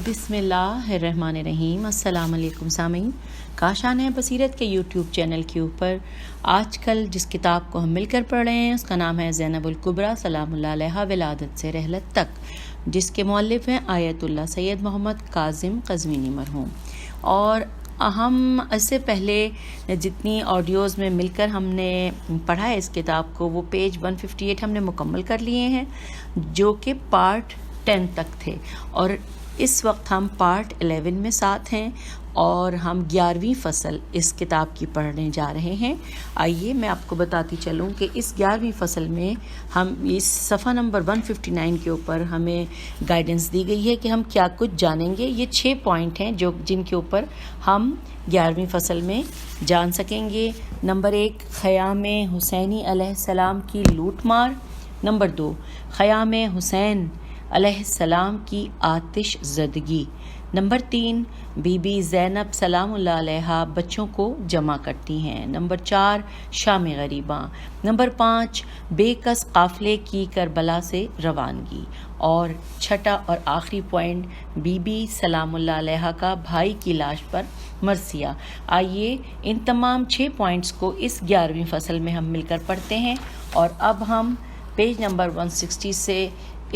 بسم اللہ الرحمن الرحیم۔ السلام علیکم سامعین، کاشان ہے بصیرت کے یوٹیوب چینل کے اوپر آج کل جس کتاب کو ہم مل کر پڑھ رہے ہیں اس کا نام ہے زینب الکبریٰ سلام اللہ علیہا ولادت سے رحلت تک، جس کے مؤلف ہیں آیت اللہ سید محمد کاظم قزوینی مرحوم۔ اور ہم اس سے پہلے جتنی آڈیوز میں مل کر ہم نے پڑھا ہے اس کتاب کو وہ پیج 158 ہم نے مکمل کر لیے ہیں، جو کہ پارٹ 10 تک تھے، اور اس وقت ہم پارٹ 11 میں ساتھ ہیں اور ہم 11ویں فصل اس کتاب کی پڑھنے جا رہے ہیں۔ آئیے میں آپ کو بتاتی چلوں کہ اس 11ویں فصل میں ہم اس صفحہ نمبر 159 کے اوپر ہمیں گائیڈنس دی گئی ہے کہ ہم کیا کچھ جانیں گے۔ یہ 6 پوائنٹ ہیں جن کے اوپر ہم 11ویں فصل میں جان سکیں گے۔ نمبر 1، خیام حسینی علیہ السلام کی لوٹ مار۔ نمبر 2، خیام حسین علیہ السلام کی آتش زدگی۔ نمبر 3، بی بی زینب سلام اللہ علیہا بچوں کو جمع کرتی ہیں۔ نمبر 4، شام غریباں۔ نمبر 5، بے کس قافلے کی کربلا سے روانگی۔ اور چھٹا اور آخری پوائنٹ، بی بی سلام اللہ علیہا کا بھائی کی لاش پر مرثیہ۔ آئیے ان تمام 6 پوائنٹس کو اس 11ویں فصل میں ہم مل کر پڑھتے ہیں، اور اب ہم پیج نمبر 160 سے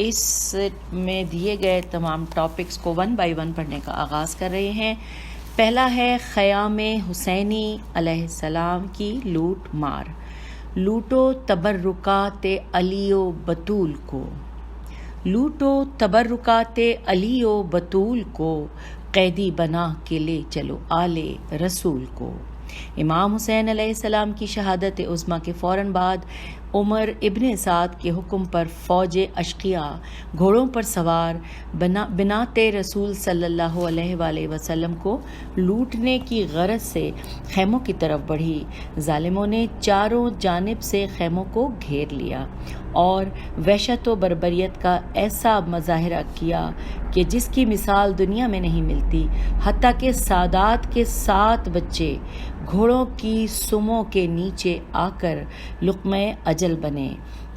اس میں دیے گئے تمام ٹاپکس کو 1 بائی 1 پڑھنے کا آغاز کر رہے ہیں۔ پہلا ہے خیام حسینی علیہ السلام کی لوٹ مار۔ لوٹو تبرکات علی و بطول کو، لوٹو تبرکات علی و بطول کو، قیدی بنا کے لے چلو آل رسول کو۔ امام حسین علیہ السلام کی شہادت عظمیٰ کے فوراً بعد عمر ابن سعد کے حکم پر فوج اشقیاء گھوڑوں پر سوار بنات رسول صلی اللہ علیہ وآلہ وسلم کو لوٹنے کی غرض سے خیموں کی طرف بڑھی۔ ظالموں نے چاروں جانب سے خیموں کو گھیر لیا اور وحشت و بربریت کا ایسا مظاہرہ کیا کہ جس کی مثال دنیا میں نہیں ملتی، حتیٰ کہ سادات کے 7 بچے گھوڑوں کی سموں کے نیچے آ کر لقمہ اجل بنے۔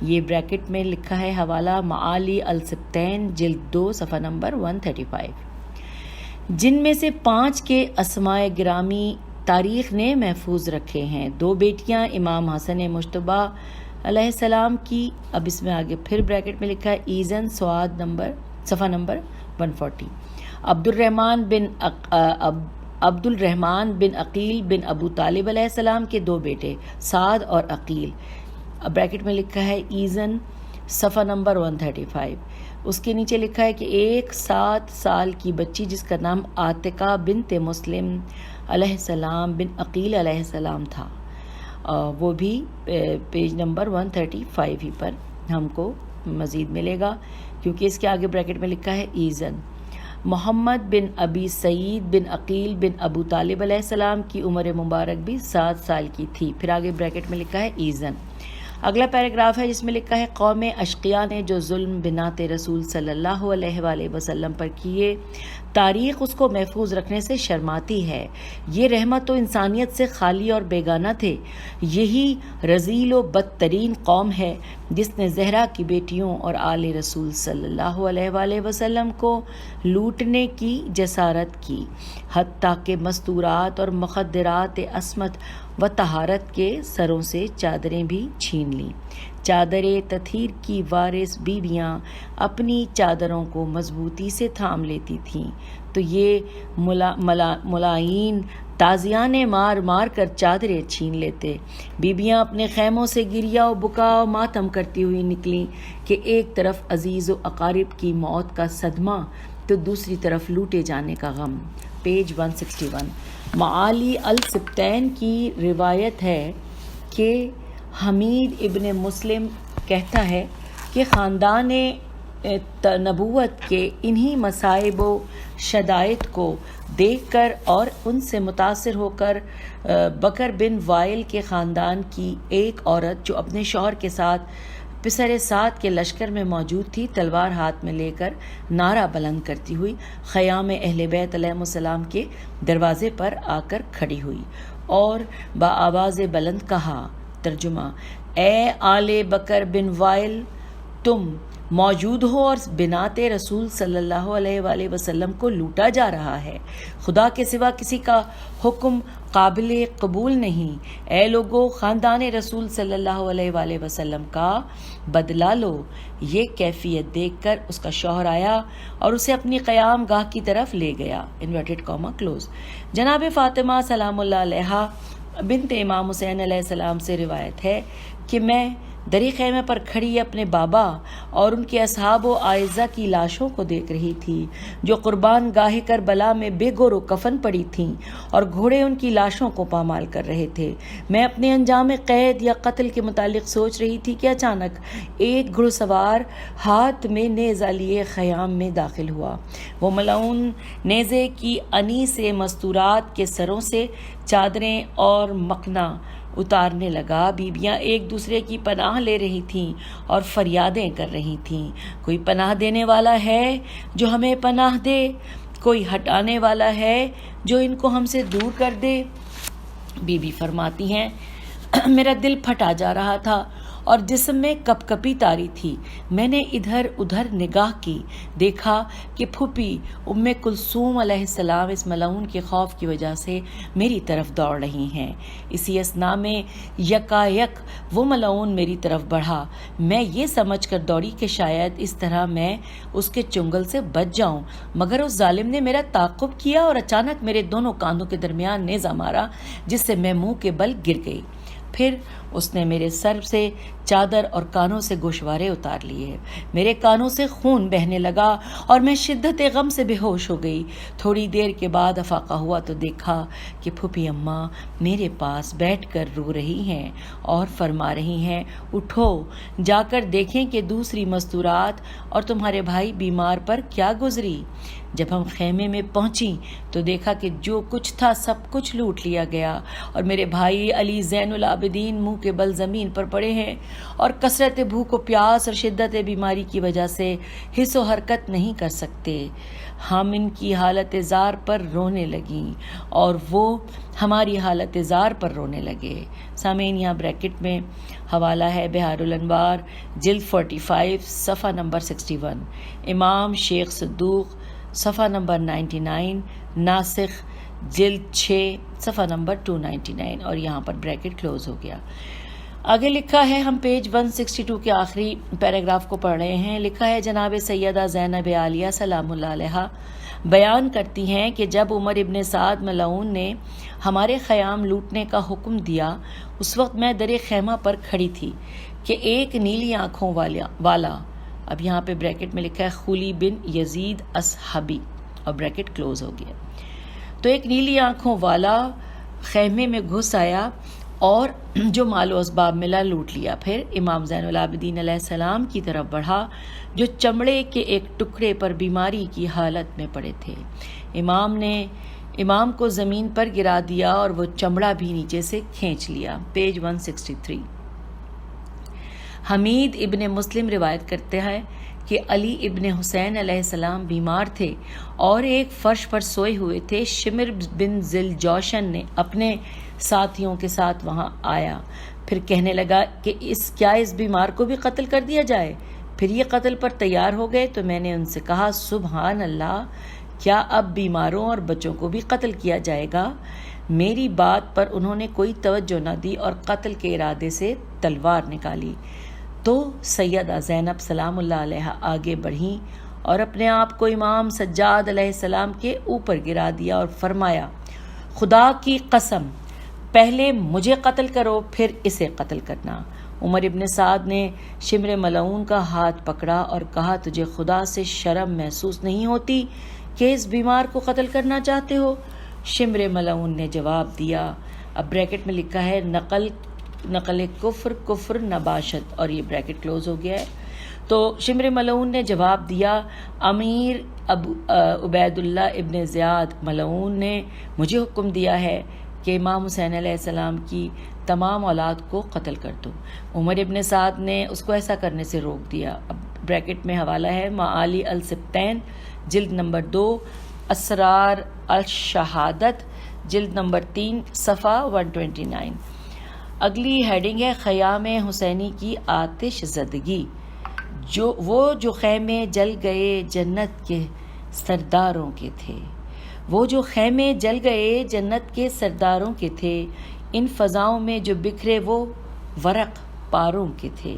یہ بریکٹ میں لکھا ہے، حوالہ معالی السبتین جلد 2 صفحہ نمبر 135، جن میں سے 5 کے اسماء گرامی تاریخ نے محفوظ رکھے ہیں۔ 2 بیٹیاں امام حسن مجتبیٰ علیہ السلام کی، اب اس میں آگے پھر بریکٹ میں لکھا ہے ایزن سواد صفحہ نمبر 140، عبد الرحمن بن عقیل بن ابو طالب علیہ السلام کے 2 بیٹے سعد اور عقیل، بریکٹ میں لکھا ہے ایزن صفحہ نمبر 135۔ اس کے نیچے لکھا ہے کہ ایک 7 سال کی بچی جس کا نام عاتقہ بنت مسلم علیہ السلام بن عقیل علیہ السلام تھا، وہ بھی پیج نمبر 135 ہی پر ہم کو مزید ملے گا، کیونکہ اس کے آگے بریکٹ میں لکھا ہے ایزن۔ محمد بن ابی سعید بن عقیل بن ابو طالب علیہ السلام کی عمر مبارک بھی 7 سال کی تھی، پھر آگے بریکٹ میں لکھا ہے ایزن۔ اگلا پیراگراف ہے جس میں لکھا ہے قوم اشقیاء نے جو ظلم بنات رسول صلی اللہ علیہ وآلہ وسلم پر کیے، تاریخ اس کو محفوظ رکھنے سے شرماتی ہے۔ یہ رحمت و انسانیت سے خالی اور بیگانہ تھے۔ یہی رذیل و بدترین قوم ہے جس نے زہرا کی بیٹیوں اور آل رسول صلی اللہ علیہ وآلہ وسلم کو لوٹنے کی جسارت کی، حتیٰ کہ مستورات اور مخدرات عصمت و طہارت کے سروں سے چادریں بھی چھین لیں۔ چادر تطہیر کی وارث بیویاں اپنی چادروں کو مضبوطی سے تھام لیتی تھیں تو یہ ملائین تازیانے مار مار کر چادریں چھین لیتے۔ بیویاں اپنے خیموں سے گریہ و بکا و ماتم کرتی ہوئی نکلیں کہ ایک طرف عزیز و اقارب کی موت کا صدمہ تو دوسری طرف لوٹے جانے کا غم۔ پیج 161۔ معالی السبتین کی روایت ہے کہ حمید ابن مسلم کہتا ہے کہ خاندان نبوت کے انہی مصائب و شدائد کو دیکھ کر اور ان سے متاثر ہو کر بکر بن وائل کے خاندان کی ایک عورت جو اپنے شوہر کے ساتھ پسر سعد کے لشکر میں موجود تھی، تلوار ہاتھ میں لے کر نعرہ بلند کرتی ہوئی خیام اہل بیت علیہ السلام کے دروازے پر آ کر کھڑی ہوئی اور بآواز بلند کہا، ترجمہ، اے آل بکر بن وائل، تم موجود ہو اور بنات رسول صلی اللہ علیہ وآلہ وسلم کو لوٹا جا رہا ہے۔ خدا کے سوا کسی کا حکم قابل قبول نہیں۔ اے لوگو، خاندان رسول صلی اللہ علیہ وآلہ وسلم کا بدلہ لو۔ یہ کیفیت دیکھ کر اس کا شوہر آیا اور اسے اپنی قیام گاہ کی طرف لے گیا۔ Inverted comma close. جناب فاطمہ سلام اللہ علیہا بنت امام حسین علیہ السلام سے روایت ہے کہ میں دری خیمے پر کھڑی اپنے بابا اور ان کے اصحاب و اعزہ کی لاشوں کو دیکھ رہی تھی جو قربان گاہ کربلا میں بے گور و کفن پڑی تھیں اور گھوڑے ان کی لاشوں کو پامال کر رہے تھے۔ میں اپنے انجام قید یا قتل کے متعلق سوچ رہی تھی کہ اچانک ایک گھڑ سوار ہاتھ میں نیزہ لیے خیام میں داخل ہوا۔ وہ ملعون نیزے کی انی سے مستورات کے سروں سے چادریں اور مقنا اتارنے لگا۔ بیبیاں ایک دوسرے کی پناہ لے رہی تھیں اور فریادیں کر رہی تھیں، کوئی پناہ دینے والا ہے جو ہمیں پناہ دے، کوئی ہٹانے والا ہے جو ان کو ہم سے دور کر دے۔ بی بی فرماتی ہیں میرا دل پھٹا جا رہا تھا اور جسم میں کپ کپی طاری تھی۔ میں نے ادھر ادھر نگاہ کی، دیکھا کہ پھوپھی ام کلثوم علیہ السلام اس ملعون کے خوف کی وجہ سے میری طرف دوڑ رہی ہیں۔ اسی اثنا میں یکایک وہ ملعون میری طرف بڑھا۔ میں یہ سمجھ کر دوڑی کہ شاید اس طرح میں اس کے چنگل سے بچ جاؤں، مگر اس ظالم نے میرا تعاقب کیا اور اچانک میرے دونوں کاندھوں کے درمیان نیزہ مارا، جس سے میں منہ کے بل گر گئی۔ پھر اس نے میرے سر سے چادر اور کانوں سے گوشوارے اتار لیے۔ میرے کانوں سے خون بہنے لگا اور میں شدت غم سے بے ہوش ہو گئی۔ تھوڑی دیر کے بعد افاقہ ہوا تو دیکھا کہ پھوپھی اماں میرے پاس بیٹھ کر رو رہی ہیں اور فرما رہی ہیں اٹھو، جا کر دیکھیں کہ دوسری مستورات اور تمہارے بھائی بیمار پر کیا گزری۔ جب ہم خیمے میں پہنچی تو دیکھا کہ جو کچھ تھا سب کچھ لوٹ لیا گیا اور میرے بھائی علی زین العابدین منہ کے بل زمین پر پڑے ہیں اور کثرت بھوک و پیاس اور شدت بیماری کی وجہ سے حس و حرکت نہیں کر سکتے۔ ہم ان کی حالت زار پر رونے لگیں اور وہ ہماری حالت زار پر رونے لگے۔ سامعین، یہاں بریکٹ میں حوالہ ہے بہار الانوار جلد 45 صفحہ نمبر 61، امام شیخ صدوق صفحہ نمبر 99، ناسخ جلد 6 صفحہ نمبر 299، اور یہاں پر بریکٹ کلوز ہو گیا۔ آگے لکھا ہے، ہم پیج 162 کے آخری پیراگراف کو پڑھ رہے ہیں۔ لکھا ہے جناب سیدہ زینب عالیہ سلام اللہ علیہا بیان کرتی ہیں کہ جب عمر ابن سعد ملعون نے ہمارے خیام لوٹنے کا حکم دیا، اس وقت میں در خیمہ پر کھڑی تھی کہ ایک نیلی آنکھوں والا، اب یہاں پہ بریکٹ میں لکھا ہے خولی بن یزید اصحابی اور بریکٹ کلوز ہو گیا، تو ایک نیلی آنکھوں والا خیمے میں گھس آیا اور جو مال و اسباب ملا لوٹ لیا۔ پھر امام زین العابدین علیہ السلام کی طرف بڑھا جو چمڑے کے ایک ٹکڑے پر بیماری کی حالت میں پڑے تھے۔ امام نے امام کو زمین پر گرا دیا اور وہ چمڑا بھی نیچے سے کھینچ لیا۔ پیج 163۔ حمید ابن مسلم روایت کرتے ہیں کہ علی ابن حسین علیہ السلام بیمار تھے اور ایک فرش پر سوئے ہوئے تھے۔ شمر بن ذل جوشن نے اپنے ساتھیوں کے ساتھ وہاں آیا، پھر کہنے لگا کہ کیا اس بیمار کو بھی قتل کر دیا جائے؟ پھر یہ قتل پر تیار ہو گئے تو میں نے ان سے کہا سبحان اللہ، کیا اب بیماروں اور بچوں کو بھی قتل کیا جائے گا؟ میری بات پر انہوں نے کوئی توجہ نہ دی اور قتل کے ارادے سے تلوار نکالی۔ تو سیدہ زینب سلام اللہ علیہ آگے بڑھیں اور اپنے آپ کو امام سجاد علیہ السلام کے اوپر گرا دیا اور فرمایا خدا کی قسم، پہلے مجھے قتل کرو پھر اسے قتل کرنا۔ عمر ابن سعد نے شمر ملعون کا ہاتھ پکڑا اور کہا تجھے خدا سے شرم محسوس نہیں ہوتی کہ اس بیمار کو قتل کرنا چاہتے ہو؟ شمر ملعون نے جواب دیا، اب بریکٹ میں لکھا ہے نقل کفر نباشت، اور یہ بریکٹ کلوز ہو گیا ہے۔ تو شمر ملعون نے جواب دیا، امیر عبید اللہ ابن زیاد ملعون نے مجھے حکم دیا ہے کہ امام حسین علیہ السلام کی تمام اولاد کو قتل کر دو۔ عمر ابن سعد نے اس کو ایسا کرنے سے روک دیا۔ اب بریکٹ میں حوالہ ہے معالی السبتین جلد نمبر 2، اسرار الشہادت جلد نمبر 3 صفحہ 129۔ اگلی ہیڈنگ ہے خیام حسینی کی آتش زدگی۔ جو خیمے جل گئے جنت کے سرداروں کے تھے، وہ جو خیمے جل گئے جنت کے سرداروں کے تھے، ان فضاؤں میں جو بکھرے وہ ورق پاروں کے تھے۔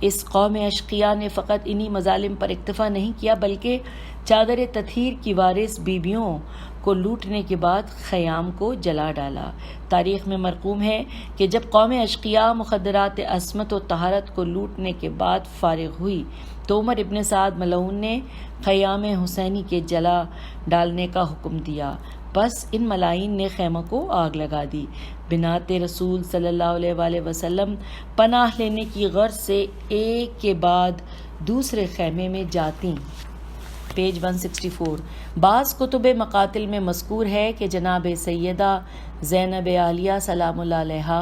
اس قوم اشقیاء نے فقط انہی مظالم پر اکتفا نہیں کیا بلکہ چادر تطہیر کی وارث بیبیوں کو لوٹنے کے بعد خیام کو جلا ڈالا۔ تاریخ میں مرقوم ہے کہ جب قوم اشقیاء مخدرات عصمت و طہارت کو لوٹنے کے بعد فارغ ہوئی تو عمر ابن سعد ملعون نے خیام حسینی کے جلا ڈالنے کا حکم دیا۔ بس ان ملائین نے خیموں کو آگ لگا دی۔ بنات رسول صلی اللہ علیہ وآلہ وسلم پناہ لینے کی غرض سے ایک کے بعد دوسرے خیمے میں جاتی۔ پیج 164۔ بعض کتب مقاتل میں مذکور ہے کہ جناب سیدہ زینب عالیہ سلام اللہ علیہا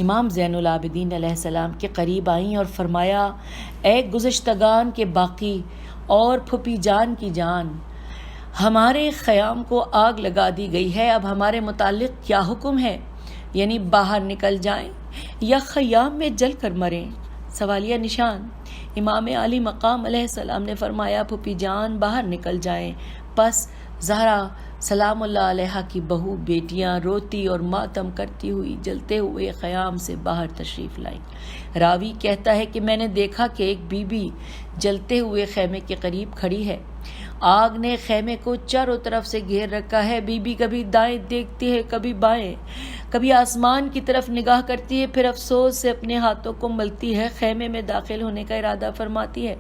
امام زین العابدین علیہ السلام کے قریب آئیں اور فرمایا، اے گزشتگان کے باقی اور پھپھی جان کی جان، ہمارے خیام کو آگ لگا دی گئی ہے، اب ہمارے متعلق کیا حکم ہے؟ یعنی باہر نکل جائیں یا خیام میں جل کر مریں؟ سوالیہ نشان۔ امام علی مقام علیہ السلام نے فرمایا، پھپھی جان باہر نکل جائیں۔ پس زہرا سلام اللہ علیہا کی بہو بیٹیاں روتی اور ماتم کرتی ہوئی جلتے ہوئے خیام سے باہر تشریف لائیں۔ راوی کہتا ہے کہ میں نے دیکھا کہ ایک بی بی جلتے ہوئے خیمے کے قریب کھڑی ہے۔ آگ نے خیمے کو چاروں طرف سے گھیر رکھا ہے۔ بی بی کبھی دائیں دیکھتی ہے، کبھی بائیں، کبھی آسمان کی طرف نگاہ کرتی ہے، پھر افسوس سے اپنے ہاتھوں کو ملتی ہے، خیمے میں داخل ہونے کا ارادہ فرماتی ہے،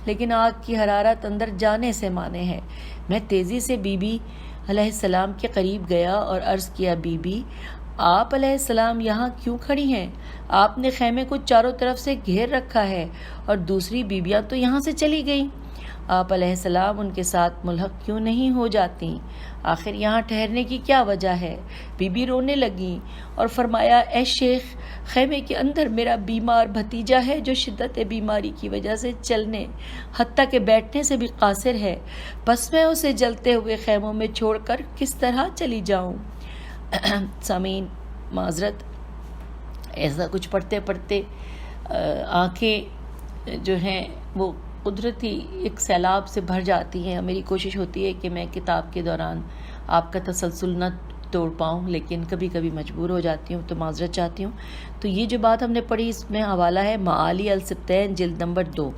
لیکن آگ کی حرارت اندر جانے سے مانے ہے۔ میں تیزی سے بی بی علیہ السلام کے قریب گیا اور عرض کیا، بی بی آپ علیہ السلام یہاں کیوں کھڑی ہیں؟ آپ نے خیمے کو چاروں طرف سے گھیر رکھا ہے اور دوسری بیویاں تو یہاں سے چلی گئیں، آپ علیہ السلام ان کے ساتھ ملحق کیوں نہیں ہو جاتی؟ آخر یہاں ٹھہرنے کی کیا وجہ ہے؟ بی بی رونے لگیں اور فرمایا، اے شیخ، خیمے کے اندر میرا بیمار بھتیجا ہے جو شدت بیماری کی وجہ سے چلنے حتیٰ کہ بیٹھنے سے بھی قاصر ہے، بس میں اسے جلتے ہوئے خیموں میں چھوڑ کر کس طرح چلی جاؤں؟ سامعین معذرت، ایسا کچھ پڑھتے پڑھتے آنکھیں جو ہیں وہ قدرتی ایک سیلاب سے بھر جاتی ہیں۔ میری کوشش ہوتی ہے کہ میں کتاب کے دوران آپ کا تسلسل نہ توڑ پاؤں، لیکن کبھی کبھی مجبور ہو جاتی ہوں تو معذرت چاہتی ہوں۔ تو یہ جو بات ہم نے پڑھی اس میں حوالہ ہے معالی السبتین جلد نمبر 2۔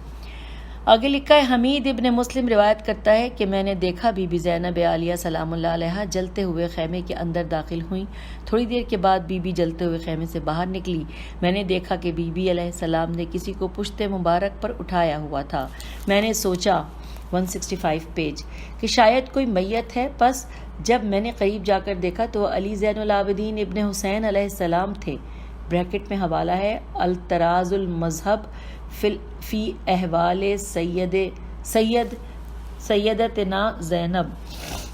آگے لکھا ہے، حمید ابن مسلم روایت کرتا ہے کہ میں نے دیکھا بی بی زینب عالیہ سلام اللہ علیہا جلتے ہوئے خیمے کے اندر داخل ہوئیں۔ تھوڑی دیر کے بعد بی بی جلتے ہوئے خیمے سے باہر نکلی۔ میں نے دیکھا کہ بی بی علیہ السلام نے کسی کو پشت مبارک پر اٹھایا ہوا تھا۔ میں نے سوچا 165 پیج کہ شاید کوئی میت ہے، پس جب میں نے قریب جا کر دیکھا تو علی زین العابدین ابن حسین علیہ السلام تھے۔ بریکٹ میں حوالہ ہے الطراز المذہب فی احوال سیدتنا زینب،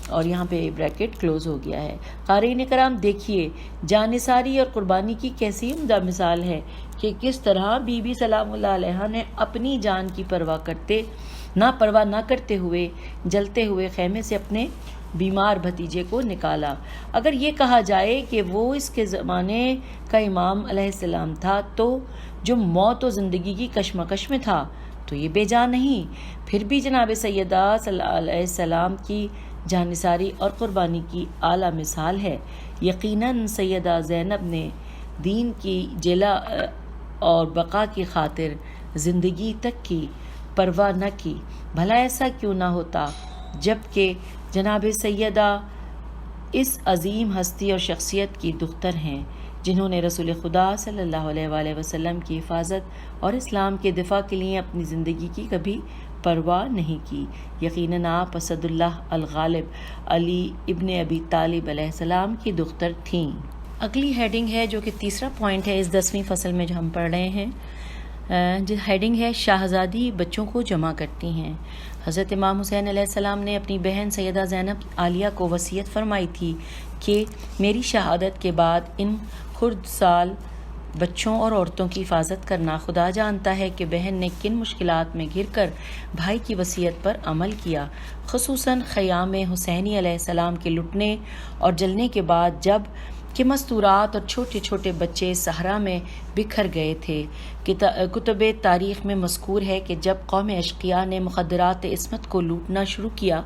اور یہاں پہ بریکٹ کلوز ہو گیا ہے۔ قارئین کرام دیکھیے، جانثاری اور قربانی کی کیسی عمدہ مثال ہے کہ کس طرح بی بی سلام اللہ علیہا نے اپنی جان کی پرواہ نہ کرتے ہوئے جلتے ہوئے خیمے سے اپنے بیمار بھتیجے کو نکالا۔ اگر یہ کہا جائے کہ وہ اس کے زمانے کا امام علیہ السلام تھا تو جو موت و زندگی کی کشمکش میں تھا تو یہ بے جان نہیں، پھر بھی جناب سیدہ صلی اللہ علیہ السلام کی جانثاری اور قربانی کی اعلیٰ مثال ہے۔ یقیناً سیدہ زینب نے دین کی جلا اور بقا کی خاطر زندگی تک کی پرواہ نہ کی۔ بھلا ایسا کیوں نہ ہوتا جبکہ جناب سیدہ اس عظیم ہستی اور شخصیت کی دختر ہیں جنہوں نے رسول خدا صلی اللہ علیہ وآلہ وسلم کی حفاظت اور اسلام کے دفاع کے لیے اپنی زندگی کی کبھی پرواہ نہیں کی۔ یقیناً آپ اسد اللہ الغالب علی ابن ابی طالب علیہ السلام کی دختر تھیں۔ اگلی ہیڈنگ ہے جو کہ تیسرا پوائنٹ ہے اس 10ویں فصل میں جو ہم پڑھ رہے ہیں، جو ہیڈنگ ہے شاہزادی بچوں کو جمع کرتی ہیں۔ حضرت امام حسین علیہ السلام نے اپنی بہن سیدہ زینب عالیہ کو وصیت فرمائی تھی کہ میری شہادت کے بعد ان خردسال بچوں اور عورتوں کی حفاظت کرنا۔ خدا جانتا ہے کہ بہن نے کن مشکلات میں گھر کر بھائی کی وصیت پر عمل کیا، خصوصاً خیام حسینی علیہ السلام کے لٹنے اور جلنے کے بعد جب کہ مستورات اور چھوٹے چھوٹے بچے صحرا میں بکھر گئے تھے۔ کتب تاریخ میں مذکور ہے کہ جب قوم اشقیاء نے مخدرات عصمت کو لوٹنا شروع کیا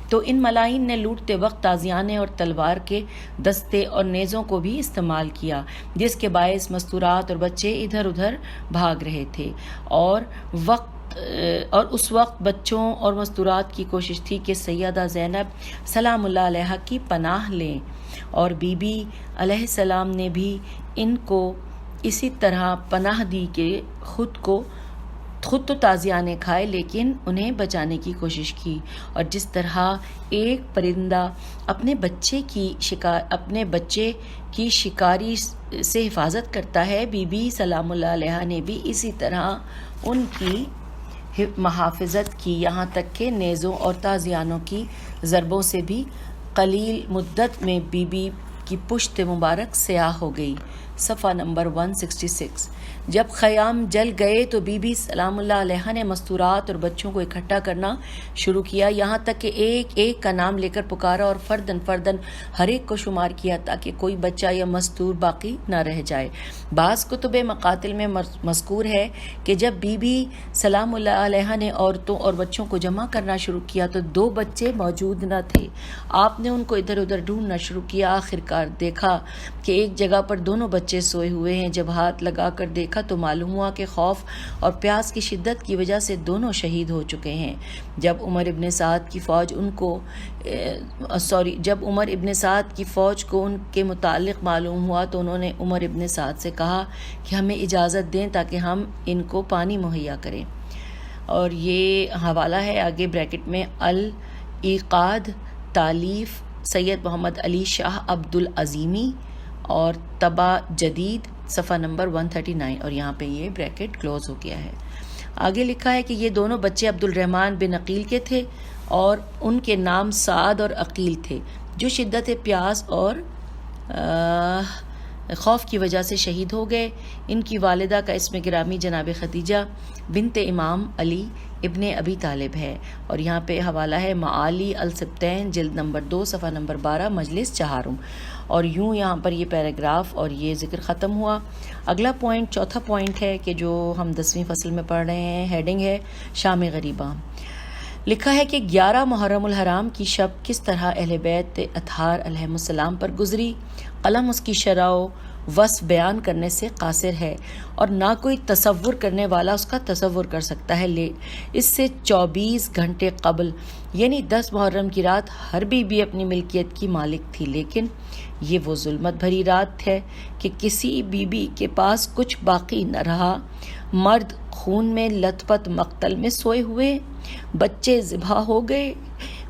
تو ان ملاعین نے لوٹتے وقت تازیانے اور تلوار کے دستے اور نیزوں کو بھی استعمال کیا، جس کے باعث مستورات اور بچے ادھر ادھر بھاگ رہے تھے، اور اس وقت بچوں اور مستورات کی کوشش تھی کہ سیدہ زینب سلام اللہ علیہا کی پناہ لیں، اور بی بی علیہ السلام نے بھی ان کو اسی طرح پناہ دی کہ خود تو تازیانے کھائے لیکن انہیں بچانے کی کوشش کی، اور جس طرح ایک پرندہ اپنے بچے کی شکاری سے حفاظت کرتا ہے، بی بی سلام اللہ علیہا نے بھی اسی طرح ان کی محافظت کی، یہاں تک کہ نیزوں اور تازیانوں کی ضربوں سے بھی قلیل مدت میں بی بی کی پشت مبارک سیاہ ہو گئی۔ صفحہ نمبر 166۔ جب خیام جل گئے تو بی بی سلام اللہ علیہا نے مستورات اور بچوں کو اکٹھا کرنا شروع کیا، یہاں تک کہ ایک ایک کا نام لے کر پکارا اور فردن ہر ایک کو شمار کیا تاکہ کوئی بچہ یا مستور باقی نہ رہ جائے۔ بعض کتب مقاتل میں مذکور ہے کہ جب بی بی سلام اللہ علیہا نے عورتوں اور بچوں کو جمع کرنا شروع کیا تو 2 بچے موجود نہ تھے۔ آپ نے ان کو ادھر ادھر ڈھونڈنا شروع کیا، آخرکار دیکھا کہ ایک جگہ پر دونوں بچے سوئے ہوئے ہیں۔ جب ہاتھ لگا کر دیکھا تو معلوم ہوا کہ خوف اور پیاس کی شدت کی وجہ سے دونوں شہید ہو چکے ہیں۔ جب عمر ابن سعد کی فوج کو ان کے متعلق معلوم ہوا تو انہوں نے عمر ابن سعد سے کہا کہ ہمیں اجازت دیں تاکہ ہم ان کو پانی مہیا کریں، اور یہ حوالہ ہے آگے بریکٹ میں الایقاد، تالیف سید محمد علی شاہ عبد العظیمی اور طبع جدید، صفحہ نمبر 139، اور یہاں پہ یہ بریکٹ کلوز ہو گیا ہے۔ آگے لکھا ہے کہ یہ دونوں بچے عبد الرحمن بن عقیل کے تھے اور ان کے نام سعد اور عقیل تھے، جو شدت پیاس اور خوف کی وجہ سے شہید ہو گئے۔ ان کی والدہ کا اسم گرامی جناب خدیجہ بنت امام علی ابن ابی طالب ہے، اور یہاں پہ حوالہ ہے معالی السبتین جلد نمبر 2 صفحہ نمبر 12 مجلس 4۔ اور یوں یہاں پر یہ پیراگراف اور یہ ذکر ختم ہوا۔ اگلا پوائنٹ، چوتھا پوائنٹ ہے کہ جو ہم 10ویں فصل میں پڑھ رہے ہیں، ہیڈنگ ہے شام غریباں۔ لکھا ہے کہ 11 محرم الحرام کی شب کس طرح اہل بیت اطہار علیہ السلام پر گزری، قلم اس کی شرح و وصف بیان کرنے سے قاصر ہے، اور نہ کوئی تصور کرنے والا اس کا تصور کر سکتا ہے۔ اس سے 24 گھنٹے قبل یعنی 10 محرم کی رات ہر بی بی اپنی ملکیت کی مالک تھی، لیکن یہ وہ ظلمت بھری رات ہے کہ کسی بی بی کے پاس کچھ باقی نہ رہا۔ مرد خون میں لت پت مقتل میں سوئے ہوئے، بچے ذبح ہو گئے،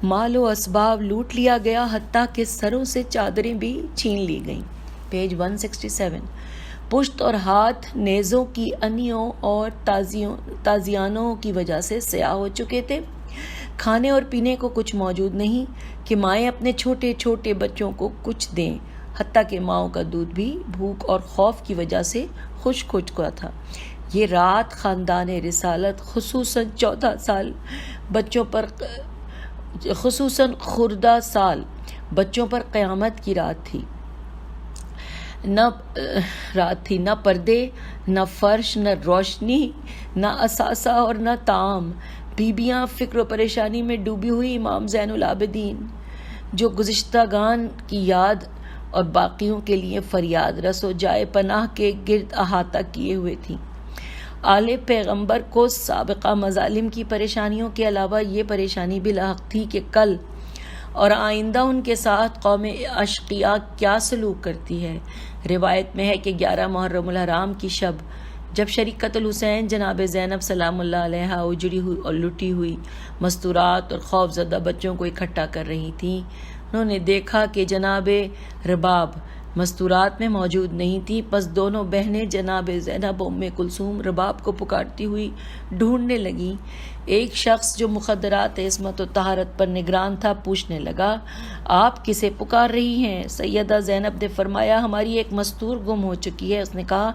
مال و اسباب لوٹ لیا گیا، حتیٰ کہ سروں سے چادریں بھی چھین لی گئیں۔ پیج 167۔ پشت اور ہاتھ نیزوں کی انیوں اور تازیانوں کی وجہ سے سیاہ ہو چکے تھے۔ کھانے اور پینے کو کچھ موجود نہیں کہ مائیں اپنے چھوٹے چھوٹے بچوں کو کچھ دیں، حتیٰ کہ ماؤں کا دودھ بھی بھوک اور خوف کی وجہ سے خشک ہو چکا تھا۔ یہ رات خاندان رسالت خصوصاً 14 سال بچوں پر خصوصاً خردہ سال بچوں پر قیامت کی رات تھی۔ نہ پردے، نہ فرش، نہ روشنی، نہ اثاثہ اور نہ طعام۔ بیبیاں فکر و پریشانی میں ڈوبی ہوئی امام زین العابدین جو گزشتگان کی یاد اور باقیوں کے لیے فریاد رس و جائے پناہ کے گرد احاطہ کیے ہوئے تھیں۔ آل پیغمبر کو سابقہ مظالم کی پریشانیوں کے علاوہ یہ پریشانی بھی لاحق تھی کہ کل اور آئندہ ان کے ساتھ قوم اشقیاء کیا سلوک کرتی ہے۔ روایت میں ہے کہ 11 محرم الحرام کی شب جب شریکت الحسین جناب زینب سلام اللہ علیہا اجڑی ہوئی اور لٹی ہوئی مستورات اور خوف زدہ بچوں کو اکٹھا کر رہی تھیں، انہوں نے دیکھا کہ جناب رباب مستورات میں موجود نہیں تھی، پس دونوں بہنیں جناب زینب و ام کلثوم رباب کو پکارتی ہوئی ڈھونڈنے لگیں۔ ایک شخص جو مخدرات عصمت و طہارت پر نگران تھا پوچھنے لگا، آپ کسے پکار رہی ہیں؟ سیدہ زینب نے فرمایا، ہماری ایک مستور گم ہو چکی ہے۔ اس نے کہا،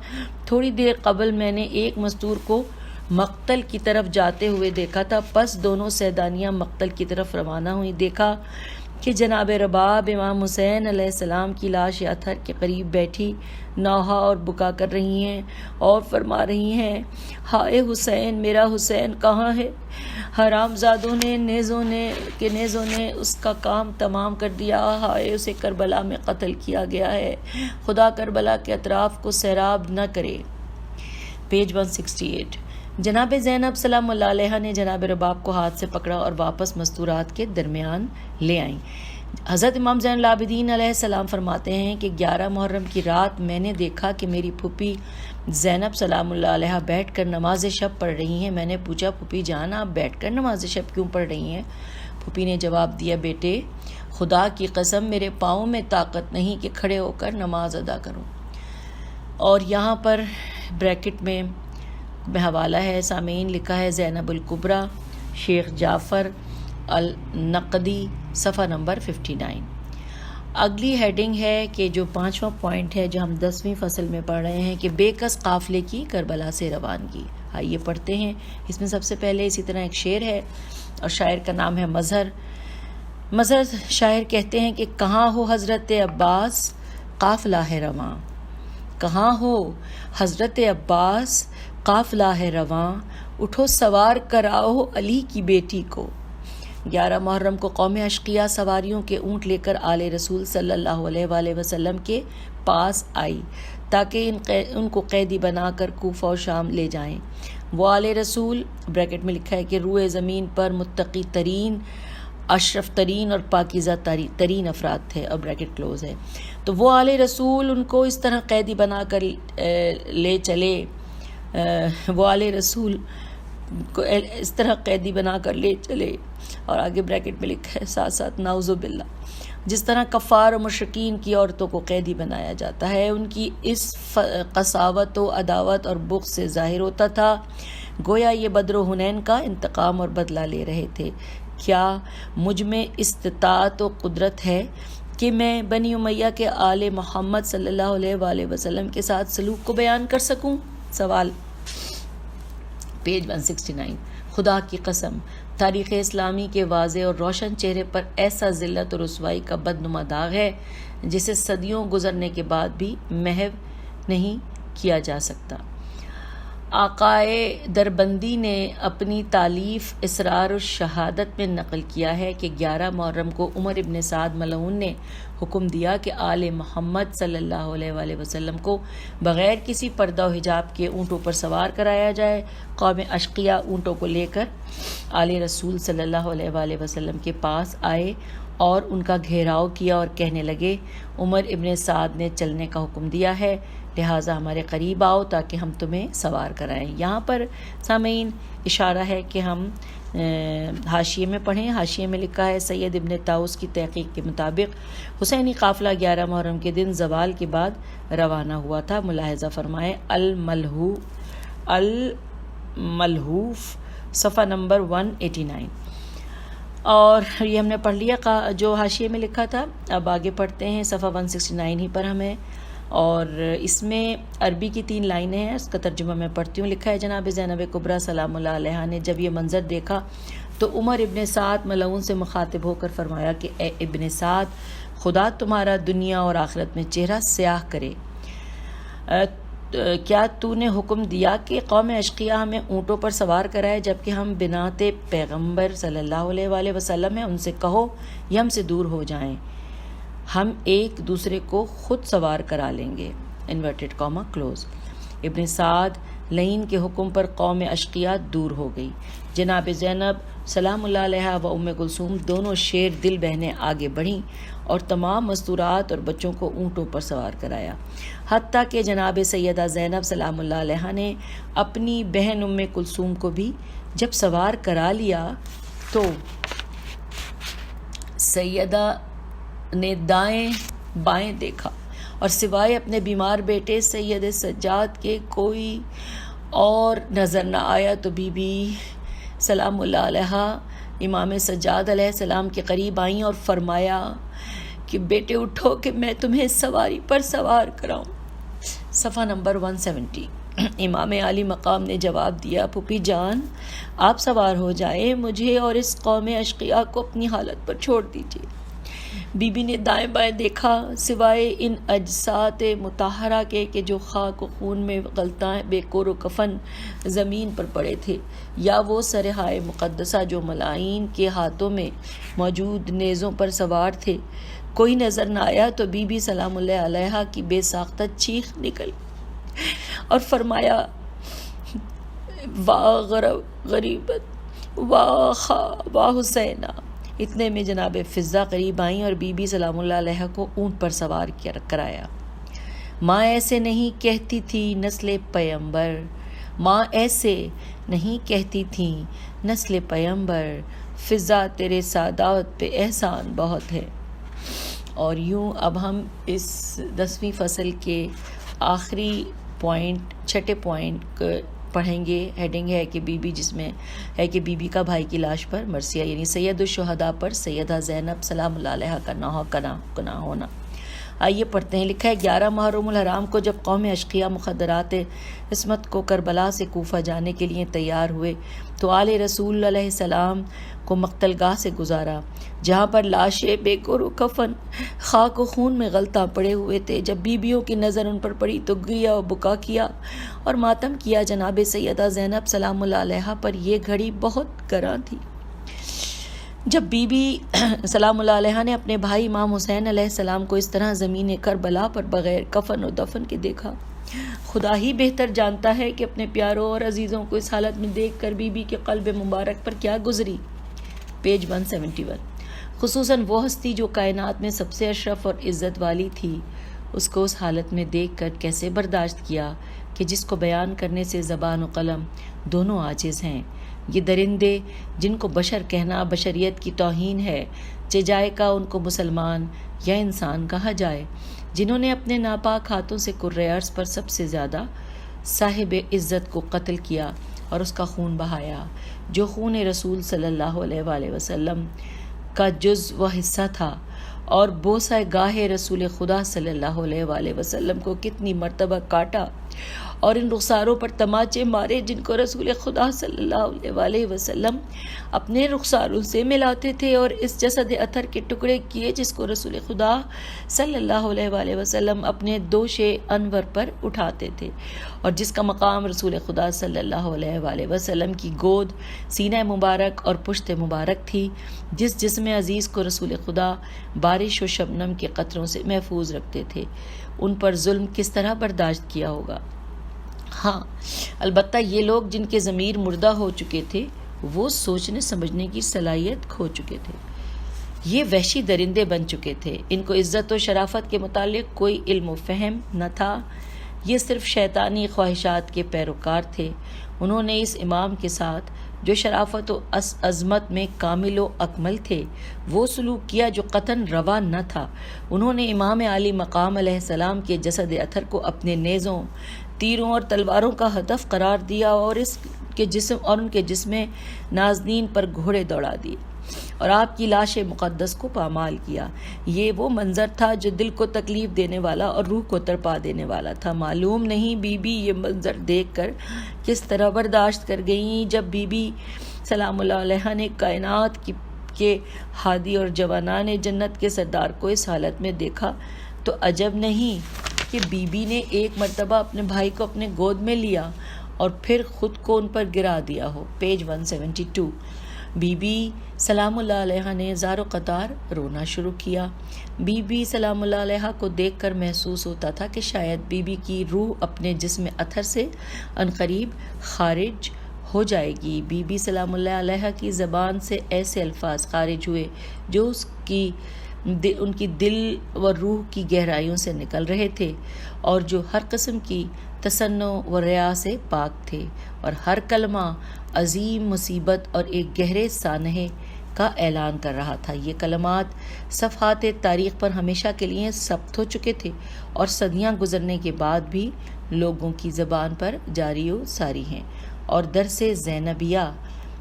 تھوڑی دیر قبل میں نے ایک مستور کو مقتل کی طرف جاتے ہوئے دیکھا تھا، پس دونوں سیدانیاں مقتل کی طرف روانہ ہوئی، دیکھا کہ جناب رباب امام حسین علیہ السلام کی لاش یاتھر کے قریب بیٹھی نوحہ اور بکا کر رہی ہیں اور فرما رہی ہیں، ہائے حسین، میرا حسین کہاں ہے؟ حرام زادوں نے نیزوں نے اس کا کام تمام کر دیا، ہائے اسے کربلا میں قتل کیا گیا ہے، خدا کربلا کے اطراف کو سیراب نہ کرے۔ پیج 168۔ جناب زینب سلام اللہ علیہ نے جناب رباب کو ہاتھ سے پکڑا اور واپس مستورات کے درمیان لے آئیں۔ حضرت امام زین العابدین علیہ السلام فرماتے ہیں کہ 11 محرم کی رات میں نے دیکھا کہ میری پھوپھی زینب سلام اللہ علیہ بیٹھ کر نماز شب پڑھ رہی ہیں۔ میں نے پوچھا، پھوپھی جان آپ بیٹھ کر نماز شب کیوں پڑھ رہی ہیں؟ پھوپھی نے جواب دیا، بیٹے خدا کی قسم میرے پاؤں میں طاقت نہیں کہ کھڑے ہو کر نماز ادا کروں۔ اور یہاں پر بریکٹ میں حوالہ ہے سامعین، لکھا ہے زینب الکبریٰ شیخ جعفر النقدی، صفحہ نمبر 59۔ اگلی ہیڈنگ ہے کہ جو 5واں پوائنٹ ہے جو ہم 10ویں فصل میں پڑھ رہے ہیں کہ بے کس قافلے کی کربلا سے روانگی۔ آئیے پڑھتے ہیں۔ اس میں سب سے پہلے اسی طرح ایک شعر ہے اور شاعر کا نام ہے مظہر شاعر کہتے ہیں کہ کہاں ہو حضرت عباس قافلہ ہے رواں، کہاں ہو حضرت عباس قافلہ ہے رواں، اٹھو سوار کراؤ علی کی بیٹی کو۔ 11 محرم کو قوم اشقیاء سواریوں کے اونٹ لے کر آل رسول صلی اللہ علیہ وآلہ وسلم کے پاس آئی تاکہ ان کو قیدی بنا کر کوفہ و شام لے جائیں۔ وہ آل رسول بریکٹ میں لکھا ہے کہ روئے زمین پر متقی ترین، اشرف ترین اور پاکیزہ ترین افراد تھے، اور بریکٹ کلوز ہے۔ تو وہ آل رسول ان کو اس طرح قیدی بنا کر لے چلے، وہ آل رسول کو اس طرح قیدی بنا کر لے چلے، اور آگے بریکٹ میں لکھا ہے ساتھ ساتھ نعوذ باللہ، جس طرح کفار و مشرکین کی عورتوں کو قیدی بنایا جاتا ہے، ان کی اس قساوت و عداوت اور بغض سے ظاہر ہوتا تھا گویا یہ بدر و حنین کا انتقام اور بدلہ لے رہے تھے۔ کیا مجھ میں استطاعت و قدرت ہے کہ میں بنی امیہ کے آل محمد صلی اللہ علیہ وآلہ وسلم کے ساتھ سلوک کو بیان کر سکوں؟ سوال۔ پیج 169۔ خدا کی قسم تاریخ اسلامی کے واضح اور روشن چہرے پر ایسا ذلت اور رسوائی کا بدنما داغ ہے جسے صدیوں گزرنے کے بعد بھی محو نہیں کیا جا سکتا۔ آقائے دربندی نے اپنی تالیف اسرار الشہادت میں نقل کیا ہے کہ 11 محرم کو عمر ابن سعد ملعون نے حکم دیا کہ آل محمد صلی اللہ علیہ وآلہ وسلم کو بغیر کسی پردہ و حجاب کے اونٹوں پر سوار کرایا جائے۔ قوم اشقیاء اونٹوں کو لے کر آل رسول صلی اللہ علیہ وآلہ وسلم کے پاس آئے اور ان کا گھیراؤ کیا اور کہنے لگے، عمر ابن سعد نے چلنے کا حکم دیا ہے، لہٰذا ہمارے قریب آؤ تاکہ ہم تمہیں سوار کرائیں۔ یہاں پر سامعین اشارہ ہے کہ ہم حاشیے میں پڑھیں۔ حاشیے میں لکھا ہے سید ابن طاؤس کی تحقیق کے مطابق حسینی قافلہ 11 محرم کے دن زوال کے بعد روانہ ہوا تھا۔ ملاحظہ فرمائیں الملحوف صفحہ نمبر 189۔ اور یہ ہم نے پڑھ لیا جو حاشیے میں لکھا تھا۔ اب آگے پڑھتے ہیں صفحہ 169 ہی پر ہمیں، اور اس میں عربی کی 3 لائنیں ہیں، اس کا ترجمہ میں پڑھتی ہوں۔ لکھا ہے جناب زینب کبریٰ سلام اللہ علیہ نے جب یہ منظر دیکھا تو عمر ابن سعد ملعون سے مخاطب ہو کر فرمایا کہ اے ابن سعد، خدا تمہارا دنیا اور آخرت میں چہرہ سیاہ کرے، کیا تو نے حکم دیا کہ قوم اشقیاء ہمیں اونٹوں پر سوار کرائے جبکہ ہم بنات پیغمبر صلی اللہ علیہ وآلہ وسلم ہیں؟ ان سے کہو یہ ہم سے دور ہو جائیں، ہم ایک دوسرے کو خود سوار کرا لیں گے۔ Inverted comma close. Ibn Saad لعین کے حکم پر قوم اشقیاء دور ہو گئی۔ جناب زینب سلام اللہ علیہ و ام کلثوم دونوں شیر دل بہنیں آگے بڑھیں اور تمام مستورات اور بچوں کو اونٹوں پر سوار کرایا، حتیٰ کہ جناب سیدہ زینب سلام اللہ علیہ نے اپنی بہن ام کلثوم کو بھی جب سوار کرا لیا تو سیدہ نے دائیں بائیں دیکھا اور سوائے اپنے بیمار بیٹے سید سجاد کے کوئی اور نظر نہ آیا، تو بی بی سلام اللہ علیہ امام سجاد علیہ السلام کے قریب آئیں اور فرمایا کہ بیٹے اٹھو کہ میں تمہیں سواری پر سوار کراؤں۔ صفحہ نمبر 170۔ امام عالی مقام نے جواب دیا، پھوپھی جان آپ سوار ہو جائیں، مجھے اور اس قوم اشقیاء کو اپنی حالت پر چھوڑ دیجیے۔ بی بی نے دائیں بائیں دیکھا، سوائے ان اجساد مطہرہ کے کہ جو خاک و خون میں غلطاں بے کور و کفن زمین پر پڑے تھے، یا وہ سرہائے مقدسہ جو ملائین کے ہاتھوں میں موجود نیزوں پر سوار تھے، کوئی نظر نہ آیا تو بی بی سلام اللہ علیہا کی بے ساختہ چیخ نکل اور فرمایا، واہ غریبت، واہ حسینہ۔ اتنے میں جناب فضہ قریب آئیں اور بی بی سلام اللہ علیہ کو اونٹ پر سوار کرایا۔ ماں ایسے نہیں کہتی تھی نسل پیمبر، ماں ایسے نہیں کہتی تھی نسل پیمبر، فضہ تیرے سادات پہ احسان بہت ہے۔ اور یوں اب ہم اس 10ویں فصل کے آخری پوائنٹ، چھٹے پوائنٹ پڑھیں گے۔ ہیڈنگ ہے کہ بی بی، جس میں ہے کہ بی بی کا بھائی کی لاش پر مرثیہ یعنی سید الشہداء پر سیدہ زینب سلام اللہ علیہ کا نہ ہونا۔ آئیے پڑھتے ہیں۔ لکھا ہے 11 محرم الحرام کو جب قوم اشقیاء مخدرات عصمت کو کربلا سے کوفہ جانے کے لیے تیار ہوئے تو آل رسول علیہ السلام کو مقتل گاہ سے گزارا، جہاں پر لاشیں بے کور و کفن خاک و خون میں غلطاں پڑے ہوئے تھے۔ جب بیویوں کی نظر ان پر پڑی تو گریا و بکا کیا اور ماتم کیا۔ جناب سیدہ زینب سلام اللہ علیہ پر یہ گھڑی بہت گراں تھی۔ جب بی بی سلام اللہ علیہ نے اپنے بھائی امام حسین علیہ السلام کو اس طرح زمین کربلا پر بغیر کفن و دفن کے دیکھا، خدا ہی بہتر جانتا ہے کہ اپنے پیاروں اور عزیزوں کو اس حالت میں دیکھ کر بی بی کے قلب مبارک پر کیا گزری۔ پیج 171۔ خصوصاً وہ ہستی جو کائنات میں سب سے اشرف اور عزت والی تھی، اس کو اس حالت میں دیکھ کر کیسے برداشت کیا کہ جس کو بیان کرنے سے زبان و قلم دونوں عاجز ہیں۔ یہ درندے جن کو بشر کہنا بشریت کی توہین ہے، جائے کا ان کو مسلمان یا انسان کہا جائے، جنہوں نے اپنے ناپاک ہاتھوں سے کرۂ ارض پر سب سے زیادہ صاحب عزت کو قتل کیا اور اس کا خون بہایا، جو خون رسول صلی اللہ علیہ وآلہ وسلم کا جز و حصہ تھا، اور بوسہ گاہ رسول خدا صلی اللہ علیہ وآلہ وسلم کو کتنی مرتبہ کاٹا اور ان رخساروں پر تماچے مارے جن کو رسول خدا صلی اللہ علیہ وآلہ وسلم اپنے رخساروں سے ملاتے تھے، اور اس جسد اطہر کے ٹکڑے کیے جس کو رسول خدا صلی اللہ علیہ وآلہ وسلم اپنے دوش انور پر اٹھاتے تھے، اور جس کا مقام رسول خدا صلی اللہ علیہ وآلہ وسلم کی گود، سینہ مبارک اور پشت مبارک تھی، جس جسم عزیز کو رسول خدا بارش و شبنم کے قطروں سے محفوظ رکھتے تھے، ان پر ظلم کس طرح برداشت کیا ہوگا۔ ہاں، البتہ یہ لوگ جن کے ضمیر مردہ ہو چکے تھے، وہ سوچنے سمجھنے کی صلاحیت کھو چکے تھے، یہ وحشی درندے بن چکے تھے، ان کو عزت و شرافت کے متعلق کوئی علم و فہم نہ تھا، یہ صرف شیطانی خواہشات کے پیروکار تھے۔ انہوں نے اس امام کے ساتھ جو شرافت و عظمت میں کامل و اکمل تھے وہ سلوک کیا جو قطعاً روا نہ تھا۔ انہوں نے امام عالی مقام علیہ السلام کے جسد اطہر کو اپنے نیزوں، تیروں اور تلواروں کا ہدف قرار دیا اور ان کے جسم نازنین پر گھوڑے دوڑا دیے اور آپ کی لاش مقدس کو پامال کیا۔ یہ وہ منظر تھا جو دل کو تکلیف دینے والا اور روح کو تڑپا دینے والا تھا۔ معلوم نہیں بی بی یہ منظر دیکھ کر کس طرح برداشت کر گئیں۔ جب بی بی سلام اللہ علیہ نے کائنات کے ہادی اور جوانان جنت کے سردار کو اس حالت میں دیکھا تو عجب نہیں کہ بی بی نے ایک مرتبہ اپنے بھائی کو اپنے گود میں لیا اور پھر خود کو ان پر گرا دیا ہو۔ پیج 172۔ بی بی سلام اللہ علیہ نے زار و قطار رونا شروع کیا۔ بی بی سلام اللہ علیہ کو دیکھ کر محسوس ہوتا تھا کہ شاید بی بی کی روح اپنے جسم اطہر سے عنقریب خارج ہو جائے گی۔ بی بی سلام اللہ علیہ کی زبان سے ایسے الفاظ خارج ہوئے جو ان کی دل و روح کی گہرائیوں سے نکل رہے تھے، اور جو ہر قسم کی تصنع و ریا سے پاک تھے، اور ہر کلمہ عظیم مصیبت اور ایک گہرے سانحے کا اعلان کر رہا تھا۔ یہ کلمات صفحات تاریخ پر ہمیشہ کے لیے ثبت ہو چکے تھے اور صدیاں گزرنے کے بعد بھی لوگوں کی زبان پر جاری و ساری ہیں، اور درس زینبیہ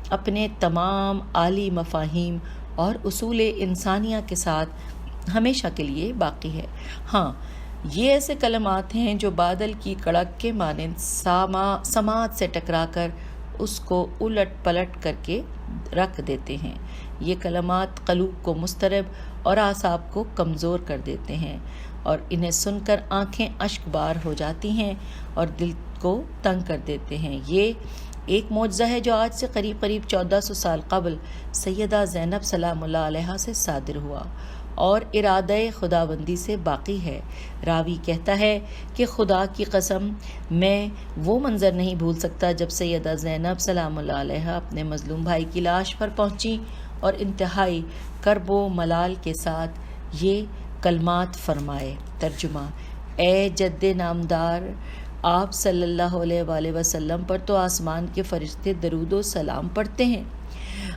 اپنے تمام عالی مفاہیم اور اصول انسانیہ کے ساتھ ہمیشہ کے لیے باقی ہے۔ ہاں، یہ ایسے کلمات ہیں جو بادل کی کڑک کے مانند سماعت سے ٹکرا کر اس کو الٹ پلٹ کر کے رکھ دیتے ہیں۔ یہ کلمات قلوب کو مضطرب اور اعصاب کو کمزور کر دیتے ہیں اور انہیں سن کر آنکھیں اشک بار ہو جاتی ہیں اور دل کو تنگ کر دیتے ہیں۔ یہ ایک معجزہ ہے جو آج سے قریب 1400 سال قبل سیدہ زینب سلام اللہ علیہا سے صادر ہوا اور ارادہ خداوندی سے باقی ہے۔ راوی کہتا ہے کہ خدا کی قسم میں وہ منظر نہیں بھول سکتا جب سیدہ زینب سلام اللہ علیہا اپنے مظلوم بھائی کی لاش پر پہنچی اور انتہائی کرب و ملال کے ساتھ یہ کلمات فرمائے۔ ترجمہ: اے جد نامدار، آپ صلی اللہ علیہ وآلہ وسلم پر تو آسمان کے فرشتے درود و سلام پڑھتے ہیں،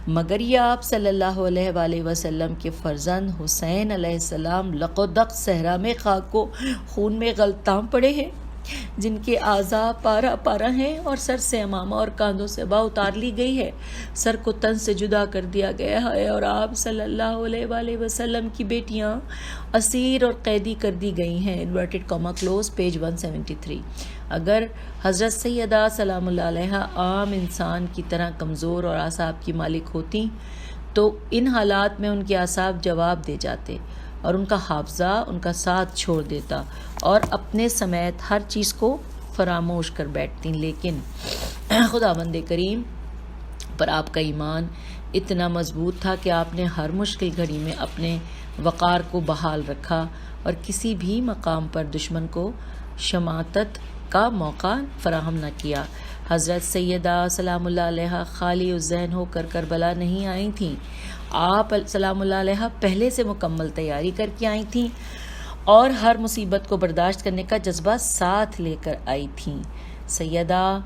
مگر یہ آپ صلی اللہ علیہ وآلہ وسلم کے فرزند حسین علیہ السلام لقدق صحرا میں خاک و خون میں غلطاں پڑے ہیں، جن کے اعضاء پارا پارا ہیں اور سر سے امامہ اور کاندھوں سے باہ اتار لی گئی ہے، سر کو تن سے جدا کر دیا گیا ہے، اور آپ صلی اللہ علیہ وآلہ وسلم کی بیٹیاں اسیر اور قیدی کر دی گئی ہیں۔ Inverted comma close, page 173۔ اگر حضرت سیدہ سلام اللہ علیہا عام انسان کی طرح کمزور اور اعصاب کی مالک ہوتی تو ان حالات میں ان کے اعصاب جواب دے جاتے اور ان کا حافظہ ان کا ساتھ چھوڑ دیتا اور اپنے سمیت ہر چیز کو فراموش کر بیٹھتی، لیکن خداوند کریم پر آپ کا ایمان اتنا مضبوط تھا کہ آپ نے ہر مشکل گھڑی میں اپنے وقار کو بحال رکھا اور کسی بھی مقام پر دشمن کو شماتت کا موقع فراہم نہ کیا۔ حضرت سیدہ سلام اللہ علیہا خالی الذہن ہو کر کربلا نہیں آئی تھیں، آپ سلام اللہ علیہا پہلے سے مکمل تیاری کر کے آئی تھیں اور ہر مصیبت کو برداشت کرنے کا جذبہ ساتھ لے کر آئی تھیں۔ سیدہ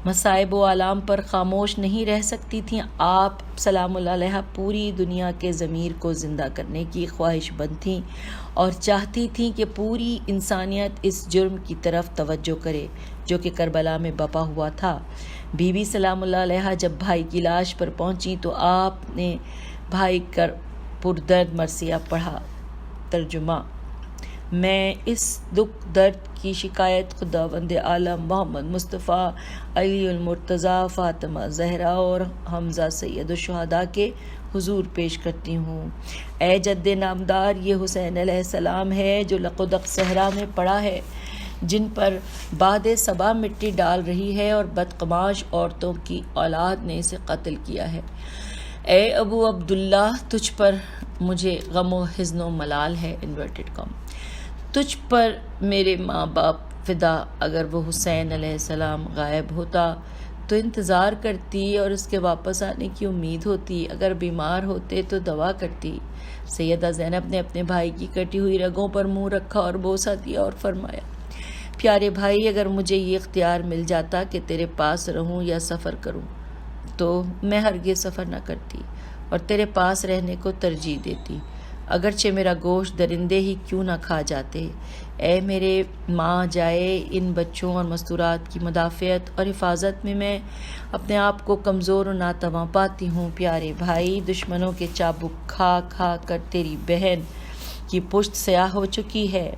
مصائب و آلام پر خاموش نہیں رہ سکتی تھیں، آپ سلام اللہ علیہا پوری دنیا کے ضمیر کو زندہ کرنے کی خواہش مند تھیں اور چاہتی تھیں کہ پوری انسانیت اس جرم کی طرف توجہ کرے جو کہ کربلا میں بپا ہوا تھا۔ بی بی سلام اللہ علیہا جب بھائی کی لاش پر پہنچی تو آپ نے بھائی کر پردرد مرثیہ پڑھا۔ ترجمہ: میں اس دکھ درد کی شکایت خداوند عالم محمد مصطفیٰ علی المرتضیٰ فاطمہ زہرا اور حمزہ سید الشہداء کے حضور پیش کرتی ہوں۔ اے جد نامدار، یہ حسین علیہ السلام ہے جو لقدق صحرا میں پڑا ہے، جن پر باد صبا مٹی ڈال رہی ہے اور بدقماش عورتوں کی اولاد نے اسے قتل کیا ہے۔ اے ابو عبداللہ، تجھ پر مجھے غم و حزن و ملال ہے۔ انورٹڈ کام، تجھ پر میرے ماں باپ فدا۔ اگر وہ حسین علیہ السلام غائب ہوتا تو انتظار کرتی اور اس کے واپس آنے کی امید ہوتی، اگر بیمار ہوتے تو دوا کرتی۔ سیدہ زینب نے اپنے بھائی کی کٹی ہوئی رگوں پر منہ رکھا اور بوسہ دیا اور فرمایا، پیارے بھائی، اگر مجھے یہ اختیار مل جاتا کہ تیرے پاس رہوں یا سفر کروں تو میں ہرگز سفر نہ کرتی اور تیرے پاس رہنے کو ترجیح دیتی، اگرچہ میرا گوشت درندے ہی کیوں نہ کھا جاتے۔ اے میرے ماں جائے، ان بچوں اور مستورات کی مدافعت اور حفاظت میں میں اپنے آپ کو کمزور و ناتواں پاتی ہوں۔ پیارے بھائی، دشمنوں کے چابک کھا کھا کر تیری بہن کی پشت سیاہ ہو چکی ہے۔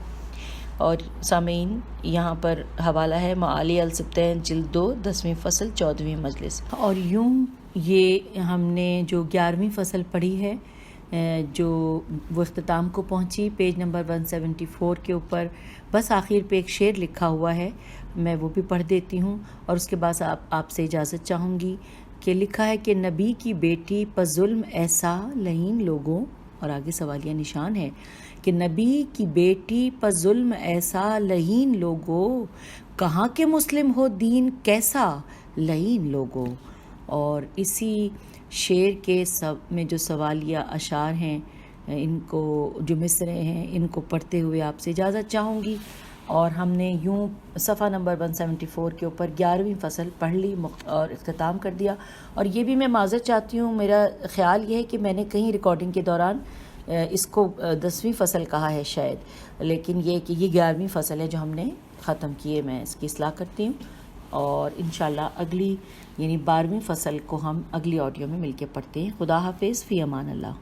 اور سامعین، یہاں پر حوالہ ہے معالی السبتین جلد 2 10ویں فصل 14ویں مجلس۔ اور یوں یہ ہم نے جو 11ویں فصل پڑھی ہے جو وہ اختتام کو پہنچی، پیج نمبر 174 کے اوپر بس آخر پہ ایک شعر لکھا ہوا ہے، میں وہ بھی پڑھ دیتی ہوں اور اس کے بعد آپ سے اجازت چاہوں گی کہ لکھا ہے کہ نبی کی بیٹی پر ظلم ایسا لعین لوگوں، اور آگے سوالیہ نشان ہے کہ نبی کی بیٹی پر ظلم ایسا لعین لوگوں، کہاں کے مسلم ہو دین کیسا لعین لوگوں۔ اور اسی شعر کے میں جو سوالیہ اشعار ہیں، ان کو جو مصرعے ہیں، ان کو پڑھتے ہوئے آپ سے اجازت چاہوں گی۔ اور ہم نے یوں صفحہ نمبر 174 کے اوپر 11ویں فصل پڑھ لی اور اختتام کر دیا۔ اور یہ بھی میں معذرت چاہتی ہوں، میرا خیال یہ ہے کہ میں نے کہیں ریکارڈنگ کے دوران اس کو 10ویں فصل کہا ہے شاید، لیکن یہ کہ یہ 11ویں فصل ہے جو ہم نے ختم کی ہے، میں اس کی اصلاح کرتی ہوں۔ اور انشاءاللہ اگلی یعنی 12ویں فصل کو ہم اگلی آڈیو میں مل کے پڑھتے ہیں۔ خدا حافظ، فی امان اللہ۔